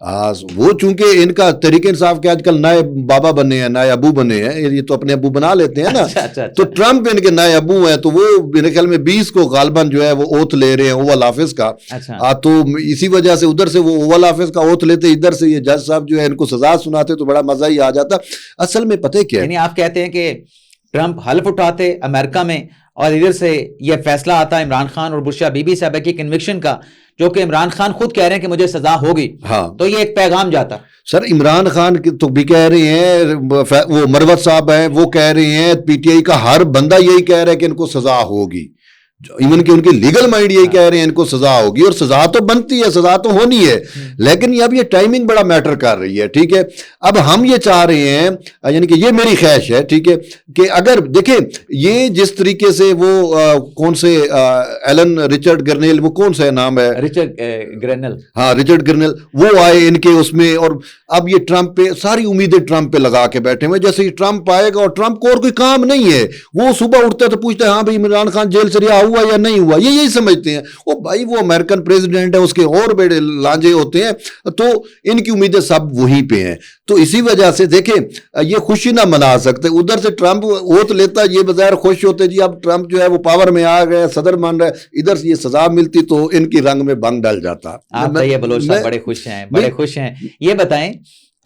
وہ چونکہ ان کا تحریک انصاف کے آج کل نئے بابا بنے ہیں، نئے ابو بنے ہیں، یہ تو اپنے ابو بنا لیتے ہیں نا. تو ٹرمپ ان کے نئے ابو ہیں، تو وہ میرے خیال میں 20 کو غالباً جو ہے وہ اوتھ لے رہے ہیں اوول آفس کا. تو اسی وجہ سے ادھر سے وہ اوول آفس کا اوتھ لیتے، ادھر سے یہ جج صاحب جو ہے ان کو سزا سناتے، تو بڑا مزہ ہی آ جاتا. اصل میں پتہ کیا ہے، یعنی آپ کہتے ہیں کہ ٹرمپ حلف اٹھاتے امریکہ میں اور ادھر سے یہ فیصلہ آتا عمران خان اور بشرا بی بی صاحبہ کی کنوکشن کا، جو کہ عمران خان خود کہہ رہے ہیں کہ مجھے سزا ہوگی. ہاں تو یہ ایک پیغام جاتا. سر عمران خان تو بھی کہہ رہے ہیں، وہ مروت صاحب ہیں وہ کہہ رہے ہیں، پی ٹی آئی کا ہر بندہ یہی کہہ رہا ہے کہ ان کو سزا ہوگی. ایون کہ ان کے لیگل مائنڈ یہی کہہ رہے ہیں ان کو سزا ہوگی، اور سزا تو بنتی ہے، سزا تو ہونی ہے، لیکن اب یہ ٹائمنگ بڑا میٹر کر رہی ہے. ٹھیک ہے، اب ہم یہ چاہ رہے ہیں، یعنی کہ یہ میری خواہش ہے، ٹھیک ہے، کہ اگر دیکھیں یہ جس طریقے سے وہ کون سے ایلن رچرڈ گرنیل، وہ کون سا نام ہے، رچرڈ گرنل، ہاں رچرڈ گرنیل، وہ آئے ان کے اس میں، اور اب یہ ٹرمپ پہ ساری امیدیں ٹرمپ پہ لگا کے بیٹھے ہوئے. جیسے ہی ٹرمپ آئے گا، اور ٹرمپ کو اور کوئی کام نہیں ہے، وہ صبح اٹھتا ہے تو پوچھتا ہے ہاں بھائی عمران خان جیل سے رہا ہوا یا نہیں ہوا، یہی سمجھتے ہیں. وہ بھائی وہ امریکن پریزیڈنٹ ہے، اس کے اور بڑے لانجے ہوتے ہیں، تو ان کی امیدیں سب وہیں پہ ہیں. تو اسی وجہ سے دیکھیں یہ خوشی نہ منا سکتے. ادھر سے ٹرمپ اوت لیتا، یہ بظاہر خوش ہوتے جی اب ٹرمپ جو ہے وہ پاور میں آ گئے، صدر مان رہا ہے، ادھر سے یہ سزا ملتی تو ان کی رنگ میں بنگ ڈل جاتا. آپ یہ بلوچ صاحب بڑے خوش ہیں، بڑے خوش ہیں. یہ بتائیں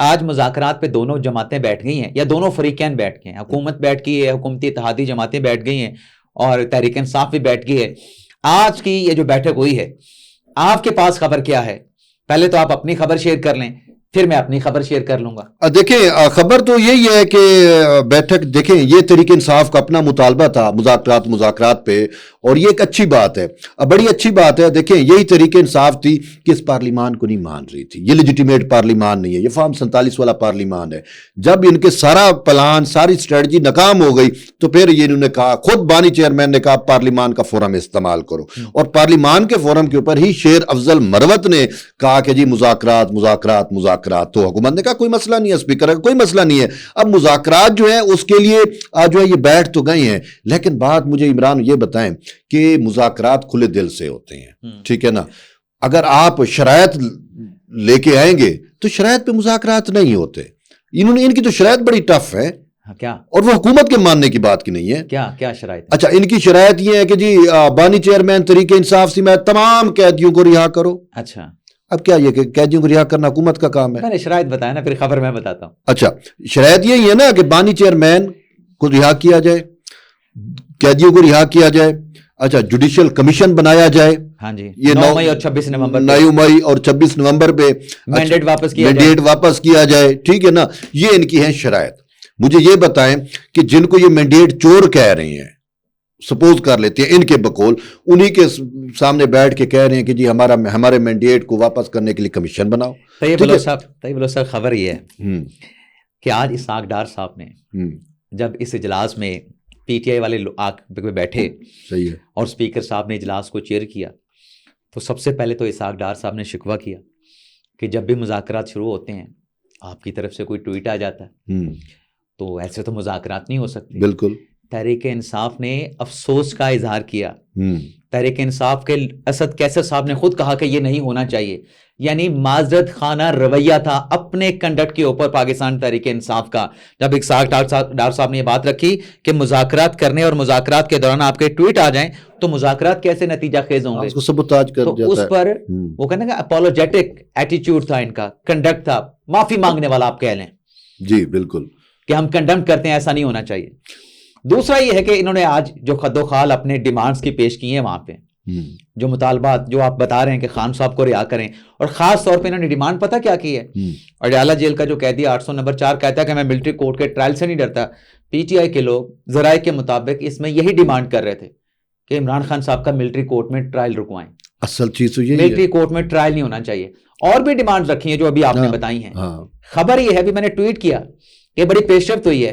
آج مذاکرات پہ دونوں جماعتیں بیٹھ گئی ہیں یا دونوں فریقین بیٹھ گئے ہیں؟ حکومت بیٹھ گئی ہے، حکومتی اتحادی جماعتیں بیٹھ گئی ہیں، اور تحریک انصاف بھی بیٹھ گئی ہے. آج کی یہ جو بیٹھک ہوئی ہے، آپ کے پاس خبر کیا ہے؟ پہلے تو آپ اپنی خبر شیئر کر لیں، پھر میں اپنی خبر شیئر کر لوں گا. دیکھیں خبر تو یہی ہے کہ بیٹھک، دیکھیں یہ تحریک انصاف کا اپنا مطالبہ تھا مذاکرات پہ، اور یہ ایک اچھی بات ہے، بڑی اچھی بات ہے. دیکھیں یہی تحریک انصاف تھی کہ اس پارلیمان کو نہیں مان رہی تھی، یہ لیجیٹیمیٹ پارلیمان نہیں ہے، یہ فارم 47 والا پارلیمان ہے. جب ان کے سارا پلان، ساری اسٹریٹجی ناکام ہو گئی، تو پھر یہ انہوں نے کہا، خود بانی چیئرمین نے کہا پارلیمان کا فورم استعمال کرو، اور پارلیمان کے فورم کے اوپر ہی شیر افضل مروت نے کہا کہ جی مذاکرات مذاکرات مذاکرات. تو حکومت نے کہا کوئی مسئلہ نہیں ہے، اسپیکر کا کوئی مسئلہ نہیں ہے. اب مذاکرات جو ہے اس کے لیے جو ہے یہ بیٹھ تو گئے ہیں، لیکن بات مجھے عمران یہ بتائیں کہ مذاکرات کھلے دل سے ہوتے ہیں، ٹھیک ہے نا. اگر آپ شرائط لے کے آئیں گے تو شرائط پہ مذاکرات نہیں ہوتے. ان کی تو شرائط بڑی ٹف ہے، کیا؟ اور وہ حکومت کے ماننے کی بات کی نہیں ہے. کیا شرائط؟ اچھا ان کی شرائط یہ ہے کہ جی بانی چیئرمین تحریک انصاف سے میں تمام قیدیوں کو رہا کرو. اچھا اب کیا یہ کہ قیدیوں کو رہا کرنا حکومت کا کام ہے؟ میں نے شرائط بتایا نا، پھر خبر میں بتاتا ہوں. اچھا شرائط یہی ہے نا کہ بانی چیئرمین کو رہا کیا جائے، قیدیوں کو رہا کیا جائے. اچھا جوڈیشل کمیشن بنایا جائے. ہاں جی، یہ 9 مئی اور 26 نومبر 9 مئی اور 26 نومبر پہ مینڈیٹ واپس کیا جائے. ٹھیک ہے نا، یہ ان کی ہیں شرائط. مجھے یہ بتائیں کہ جن کو یہ مینڈیٹ چور کہہ رہے ہیں، سپوز کر لیتے ہیں ان کے بقول، انہی کے سامنے بیٹھ کے کہہ رہے ہیں کہ جی ہمارے مینڈیٹ کو واپس کرنے کے لیے کمیشن بناؤ. طیب بلوچ صاحب خبر یہ ہے کہ آج اسحاق ڈار صاحب نے جب اس اجلاس میں پی ٹی آئی والے بیٹھے اور اسپیکر صاحب نے اجلاس کو چیئر کیا، تو سب سے پہلے تو اسحاق ڈار صاحب نے شکوہ کیا کہ جب بھی مذاکرات شروع ہوتے ہیں آپ کی طرف سے کوئی ٹویٹ آ جاتا ہے تو ایسے تو مذاکرات نہیں ہو سکتے. بالکل. تحریک انصاف نے افسوس کا اظہار کیا. تحریک انصاف کے اسد کیسر صاحب نے خود کہا کہ یہ نہیں ہونا چاہیے، یعنی معذرت خانہ رویہ تھا اپنے کنڈکٹ کے اوپر پاکستان تحریک انصاف کا. جب اسحاق ڈار صاحب نے یہ بات رکھی کہ مذاکرات کرنے اور مذاکرات کے دوران آپ کے ٹویٹ آ جائیں تو مذاکرات کیسے نتیجہ خیز ہوں گے، اس کو سبوتاج کر تو اس پر وہ کہنا کہ اپولوجیٹک ایٹیچیوڈ تھا ان کا، کنڈکٹ تھا، معافی مانگنے والا آپ کہہ لیں. جی بالکل، کہ ہم کنڈم کرتے ہیں، ایسا نہیں ہونا چاہیے. دوسرا یہ ہے کہ انہوں نے آج جو خد و خال اپنے ڈیمانڈز کی پیش کی ہیں وہاں پہ، جو مطالبات جو آپ بتا رہے ہیں کہ خان صاحب کو رہا کریں، اور خاص طور پہ انہوں نے ڈیمانڈ پتہ کیا کی ہے؟ اڈیالہ جیل کا جو قیدی 800 نمبر 4 کہتا ہے کہ میں ملٹری کورٹ کے ٹرائل سے نہیں ڈرتا. پی ٹی آئی کے لوگ ذرائع کے مطابق اس میں یہی ڈیمانڈ کر رہے تھے کہ عمران خان صاحب کا ملٹری کورٹ میں ٹرائل رکوائیں. اصل چیز تو یہ ملٹری کورٹ میں ٹرائل نہیں ہونا چاہیے. اور بھی ڈیمانڈ رکھی ہیں جو ابھی آپ نے بتائی ہیں. خبر یہ ہے، بھی میں نے ٹویٹ کیا کہ بڑی پیش رفت ہوئی ہے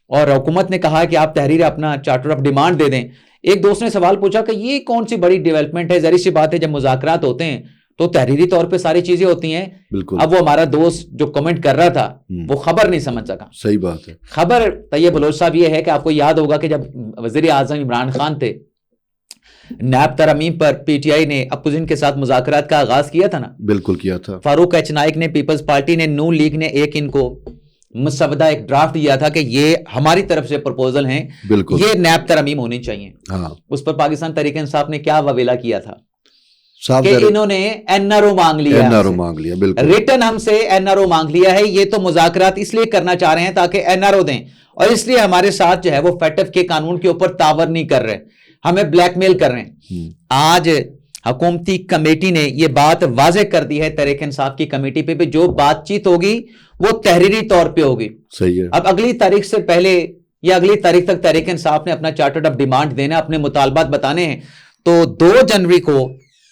اور حکومت نے کہا کہ آپ تحریر اپنا چارٹر آف ڈیمانڈ دے دیں. ایک دوست نے سوال پوچھا کہ یہ کون سی بڑی ڈیولپمنٹ ہے؟ ظاہر سی بات ہے جب مذاکرات ہوتے ہیں تو تحریری طور پہ ساری چیزیں ہوتی ہیں. اب وہ ہمارا دوست جو کمنٹ کر رہا تھا وہ خبر نہیں سمجھ سکا. صحیح بات ہے. خبر طیب بلوچ صاحب یہ ہے کہ آپ کو یاد ہوگا کہ جب وزیر اعظم عمران خان تھے NAB ترامیم per P T I نے اپوزیشن کے ساتھ مذاکرات کا آغاز کیا تھا نا, بالکل کیا تھا. فاروق ایچ نائک نے, پیپلز پارٹی نے, نون لیگ نے ایک ان کو مسودہ ایک ڈرافٹ دیا تھا کہ یہ ہماری طرف سے پرپوزل ہیں, بالکل یہ نیب ترامیم ہونی چاہیے. ہاں, اس پر پاکستان تحریک انصاف نے کیا وویلا کیا تھا صاحب کہ انہوں نے این آر او مانگ لیا, این آر او مانگ لیا, بالکل ریٹن ہم سے این آر او مانگ لیا ہے. یہ تو مذاکرات اس لیے کرنا چاہ رہے ہیں تاکہ این آر او دیں, اور اس لیے ہمارے ساتھ جو ہے وہ فیٹف کے قانون کے اوپر تاور نہیں کر رہے, ہمیں بلیک میل کر رہے ہیں. آج حکومتی کمیٹی نے یہ بات واضح کر دی ہے تحریک انصاف کی کمیٹی پہ, جو بات چیت ہوگی وہ تحریری طور پہ ہوگی. صحیح ہے. اب اگلی تاریخ سے پہلے یا اگلی تاریخ تک تحریک انصاف نے اپنا چارٹر آف ڈیمانڈ دینا, اپنے مطالبات بتانے ہیں. تو 2 جنوری کو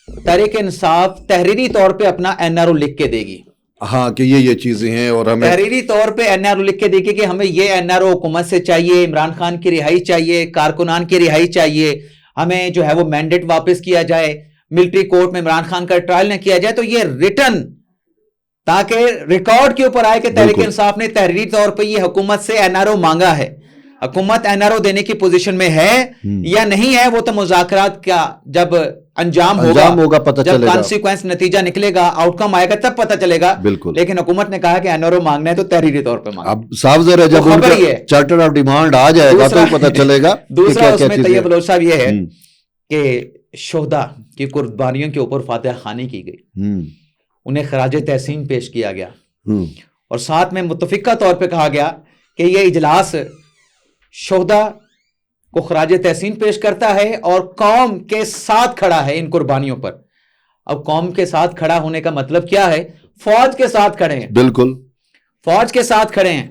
تحریک انصاف تحریری طور پہ اپنا این آر او لکھ کے دے گی. ہاں کہ یہ چیزیں ہیں, اور ہمیں تحریری طور پہ این آر او لکھ کے دے گی کہ ہمیں یہ این آر او حکومت سے چاہیے, عمران خان کی رہائی چاہیے, کارکنان کی رہائی چاہیے, ہمیں جو ہے وہ مینڈیٹ واپس کیا جائے, ملٹری کورٹ میں عمران خان کا ٹرائل نہ کیا جائے. تو یہ ریٹن تاکہ ریکارڈ کے اوپر آئے کہ تحریک انصاف نے تحریری طور پہ یہ حکومت سے این آر او مانگا ہے. حکومت این آر او دینے کی پوزیشن میں ہے یا نہیں ہے, وہ تو مذاکرات کا جب انجام ہوگا پتہ چلے گا, جب کانسیکوینس نتیجہ نکلے گا, آؤٹ کم آئے گا, تب پتہ چلے گا. بالکل. لیکن حکومت نے کہا کہ این آر او مانگنا ہے تو تحریری طور پہ مانگنا. اب صاف ظاہر ہے جب ان کا چارٹر آف ڈیمانڈ آ جائے گا تو پتہ چلے گا. دوسرا اس میں طیب بلوچ صاحب یہ ہے کہ شہداء کی قربانیوں کے اوپر فاتحہ خوانی کی گئی, انہیں خراج تحسین پیش کیا گیا, اور ساتھ میں متفقہ طور پہ کہا گیا کہ یہ اجلاس شہداء کو خراج تحسین پیش کرتا ہے اور قوم کے ساتھ کھڑا ہے ان قربانیوں پر. اب قوم کے ساتھ کھڑا ہونے کا مطلب کیا ہے؟ فوج کے ساتھ کھڑے ہیں. بالکل فوج کے ساتھ کھڑے ہیں.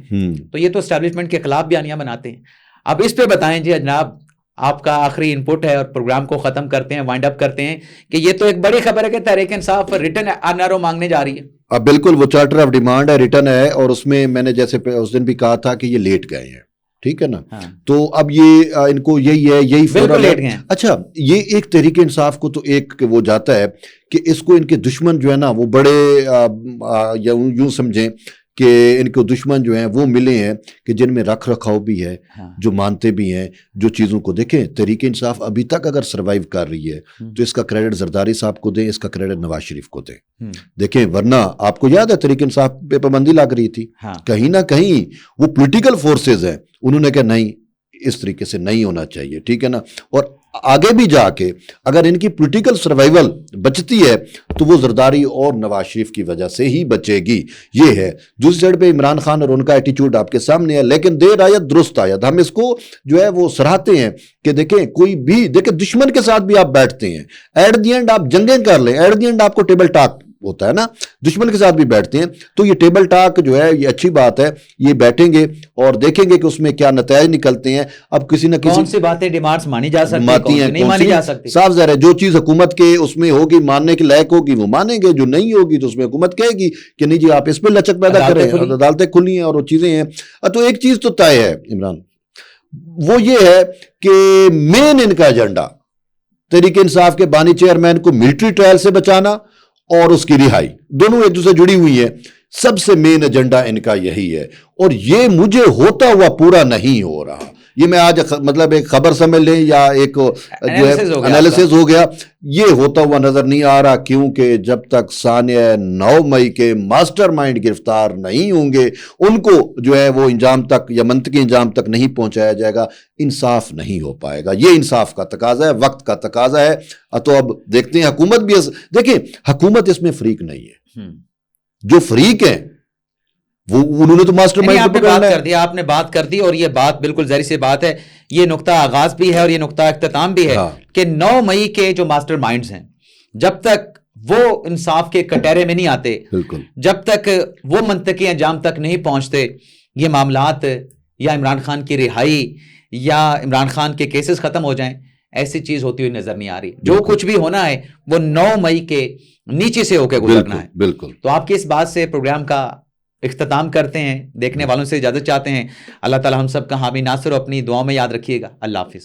تو یہ تو اسٹیبلشمنٹ کے خلاف بیانیاں بناتے ہیں. اب اس پہ بتائیں جی جناب, آپ کا آخری انپٹ ہے اور پروگرام کو ختم کرتے ہیں, وائنڈ اپ کرتے ہیں, کہ یہ تو ایک بڑی خبر ہے کہ Tehreek Insaf return N R O مانگنے جا رہی ہے. اب بالکل وہ چارٹر آف ڈیمانڈ ہے, ریٹن ہے, اور اس میں نے جیسے اس دن بھی کہا تھا کہ یہ لیٹ گئے ہیں, ٹھیک ہے نا. تو اب یہ ان کو یہی بالکل لیٹ گئے. اچھا, یہ ایک تحریک انصاف کو تو ایک وہ جاتا ہے کہ اس کو ان کے دشمن جو ہے نا وہ بڑے یوں سمجھیں کہ ان کو دشمن جو ہیں وہ ملے ہیں کہ جن میں رکھ رکھاؤ بھی ہے, جو مانتے بھی ہیں, جو چیزوں کو دیکھیں. تحریک انصاف ابھی تک اگر سروائیو کر رہی ہے تو اس کا کریڈٹ زرداری صاحب کو دیں, اس کا کریڈٹ نواز شریف کو دیں. دیکھیں ورنہ آپ کو یاد ہے تحریک انصاف پہ پابندی لگ رہی تھی, کہیں نہ کہیں وہ پولیٹیکل فورسز ہیں, انہوں نے کہا نہیں اس طریقے سے نہیں ہونا چاہیے, ٹھیک ہے نا. اور آگے بھی جا کے اگر ان کی پولیٹیکل سروائیول بچتی ہے تو وہ زرداری اور نواز شریف کی وجہ سے ہی بچے گی. یہ ہے. دوسری سائڈ پہ عمران خان اور ان کا ایٹیچیوڈ آپ کے سامنے ہے, لیکن دیر آیت درست آیت. ہم اس کو جو ہے وہ سراہتے ہیں کہ دیکھیں کوئی بھی دیکھیں دشمن کے ساتھ بھی آپ بیٹھتے ہیں, ایٹ دی اینڈ آپ جنگیں کر لیں, ایٹ دی اینڈ آپ کو ٹیبل ٹاک ہوتا ہے نا, دشمن کے ساتھ بھی بیٹھتے ہیں. تو یہ ٹیبل ٹاک جو ہے یہ اچھی بات ہے, یہ بیٹھیں گے اور دیکھیں گے کہ اس میں کیا نتائج نکلتے ہیں. اب کسی نہ کسی کون سی باتیں ڈیمانڈز مانی جا سکتی ہیں, کون سی نہیں مانی جا سکتی. صاف ظاہر ہے جو چیز حکومت کے اس میں ہوگی ماننے کے لائق ہوگی وہ مانیں گے, جو نہیں ہوگی تو اس میں حکومت کہے گی کہ نہیں جی آپ اس پہ لچک پیدا کریں. عدالتیں کھلی ہیں اور وہ چیزیں ہیں. تو ایک چیز تو طے ہے عمران, وہ یہ ہے کہ مین ان کا ایجنڈا تحریک انصاف کے بانی چیئرمین کو ملٹری ٹرائل سے بچانا اور اس کی رہائی, دونوں ایک دوسرے جڑی ہوئی ہیں. سب سے مین ایجنڈا ان کا یہی ہے, اور یہ مجھے ہوتا ہوا پورا نہیں ہو رہا. یہ میں آج مطلب ایک خبر سمجھ لیں یا ایک جو ہے انالیسز ہو گیا, یہ ہوتا ہوا نظر نہیں آ رہا, کیونکہ جب تک ثانیہ 9 مئی کے ماسٹر مائنڈ گرفتار نہیں ہوں گے, ان کو جو ہے وہ انجام تک یا منطقی انجام تک نہیں پہنچایا جائے گا, انصاف نہیں ہو پائے گا. یہ انصاف کا تقاضا ہے, وقت کا تقاضا ہے. تو اب دیکھتے ہیں حکومت بھی دیکھیں حکومت اس میں فریق نہیں ہے, جو فریق ہیں وہ انہوں نے تو ماسٹر مائنڈ کر دیا. آپ نے بات کر دی, اور یہ بات بالکل ظاہر سی بات ہے, یہ نقطہ آغاز بھی ہے اور یہ نقطہ اختتام بھی ہے کہ 9 مئی کے جو ماسٹر مائنڈز ہیں جب تک وہ انصاف کے کٹہرے میں نہیں آتے, جب تک وہ منطقی انجام تک نہیں پہنچتے, یہ معاملات یا عمران خان کی رہائی یا عمران خان کے کیسز ختم ہو جائیں, ایسی چیز ہوتی ہوئی نظر نہیں آ رہی. جو کچھ بھی ہونا ہے وہ 9 مئی کے نیچے سے ہو کے گزرنا ہے. بالکل. تو آپ کی اس بات سے پروگرام کا اختتام کرتے ہیں, دیکھنے والوں سے اجازت چاہتے ہیں. اللہ تعالی ہم سب کا حامی ناصر, اپنی دعاؤں میں یاد رکھیے گا. اللہ حافظ.